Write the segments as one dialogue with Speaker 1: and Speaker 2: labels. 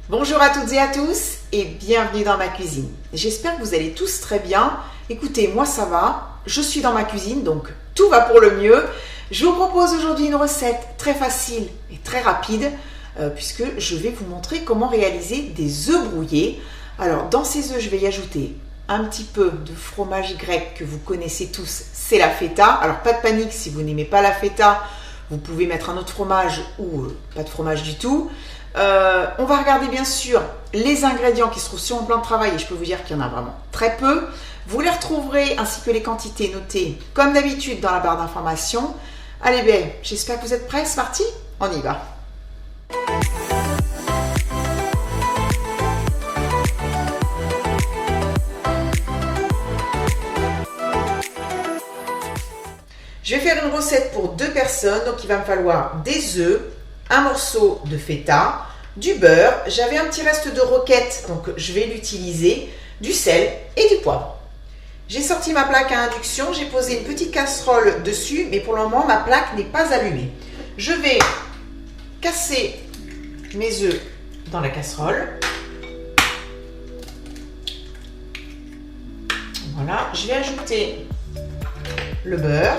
Speaker 1: Bonjour à toutes et à tous et bienvenue dans ma cuisine. J'espère que vous allez tous très bien. Écoutez, moi ça va, je suis dans ma cuisine donc tout va pour le mieux. Je vous propose aujourd'hui une recette très facile et très rapide puisque je vais vous montrer comment réaliser des œufs brouillés. Alors dans ces œufs, je vais y ajouter un petit peu de fromage grec que vous connaissez tous, c'est la feta. Alors pas de panique si vous n'aimez pas la feta, vous pouvez mettre un autre fromage ou pas de fromage du tout. On va regarder bien sûr les ingrédients qui se trouvent sur mon plan de travail et je peux vous dire qu'il y en a vraiment très peu. Vous les retrouverez ainsi que les quantités notées comme d'habitude dans la barre d'informations. Allez bien, j'espère que vous êtes prêts, c'est parti, on y va. Je vais faire une recette pour 2 personnes, donc il va me falloir des œufs, un morceau de feta, du beurre, j'avais un petit reste de roquette, donc je vais l'utiliser, du sel et du poivre. J'ai sorti ma plaque à induction, j'ai posé une petite casserole dessus, mais pour le moment ma plaque n'est pas allumée. Je vais casser mes œufs dans la casserole. Voilà, je vais ajouter le beurre.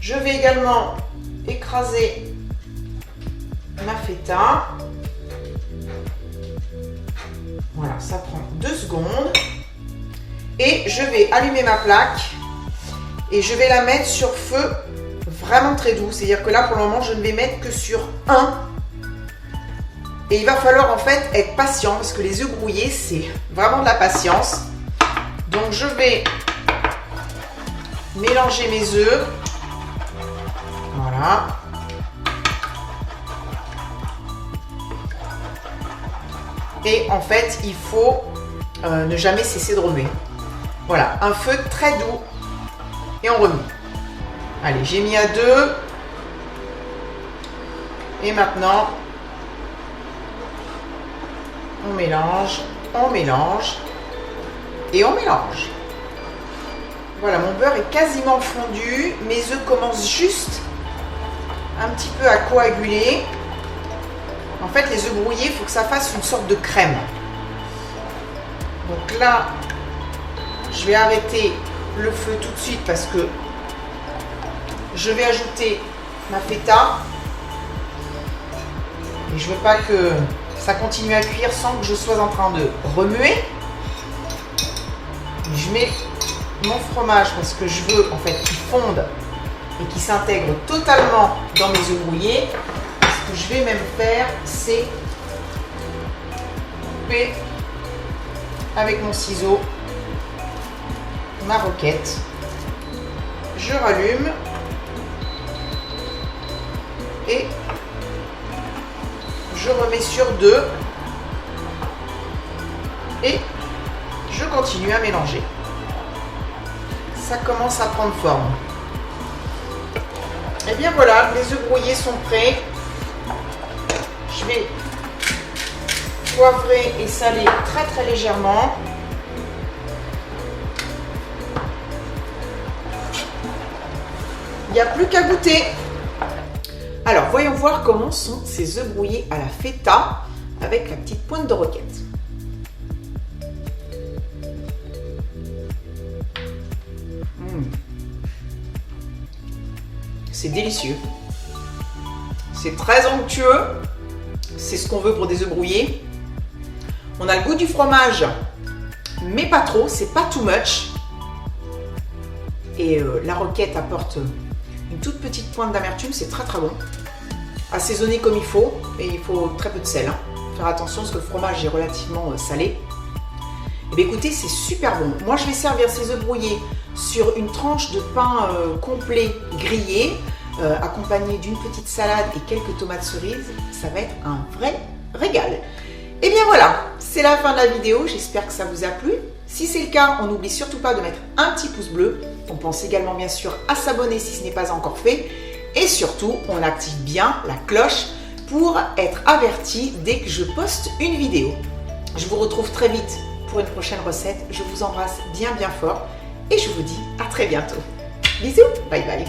Speaker 1: Je vais également écraser ma feta. Voilà, ça prend 2 secondes. Et je vais allumer ma plaque et je vais la mettre sur feu vraiment très doux. C'est-à-dire que là, pour le moment, je ne vais mettre que sur 1. Et il va falloir en fait être patient parce que les œufs brouillés, c'est vraiment de la patience. Donc, je vais mélanger mes œufs. Voilà. Et en fait, il faut ne jamais cesser de remuer. Voilà, un feu très doux et on remue. Allez, j'ai mis à 2. Et maintenant, on mélange et on mélange. Voilà, mon beurre est quasiment fondu. Mes œufs commencent juste un petit peu à coaguler. En fait, les œufs brouillés, il faut que ça fasse une sorte de crème. Donc là, je vais arrêter le feu tout de suite parce que je vais ajouter ma feta. Et je ne veux pas que ça continue à cuire sans que je sois en train de remuer. Je mets mon fromage parce que je veux en fait qu'il fonde et qu'il s'intègre totalement dans mes œufs brouillés. Ce que je vais même faire, c'est couper avec mon ciseau ma roquette. Je rallume et je remets sur 2 et je continue à mélanger. Ça commence à prendre forme. Et bien voilà, les œufs brouillés sont prêts. Je vais poivrer et saler très très légèrement. Il n'y a plus qu'à goûter. Alors voyons voir comment sont ces œufs brouillés à la feta avec la petite pointe de roquette. C'est délicieux. C'est très onctueux. C'est ce qu'on veut pour des œufs brouillés. On a le goût du fromage, mais pas trop. C'est pas too much. Et la roquette apporte une toute petite pointe d'amertume. C'est très très bon. Assaisonné comme il faut. Et il faut très peu de sel. Faire attention parce que le fromage est relativement salé. Et bien écoutez, c'est super bon. Moi, je vais servir ces œufs brouillés sur une tranche de pain complet grillé, accompagné d'une petite salade et quelques tomates cerises. Ça va être un vrai régal. Et bien voilà, c'est la fin de la vidéo. J'espère que ça vous a plu. Si c'est le cas, on n'oublie surtout pas de mettre un petit pouce bleu. On pense également bien sûr à s'abonner si ce n'est pas encore fait. Et surtout, on active bien la cloche pour être averti dès que je poste une vidéo. Je vous retrouve très vite pour une prochaine recette. Je vous embrasse bien bien fort et je vous dis à très bientôt. Bisous, bye bye.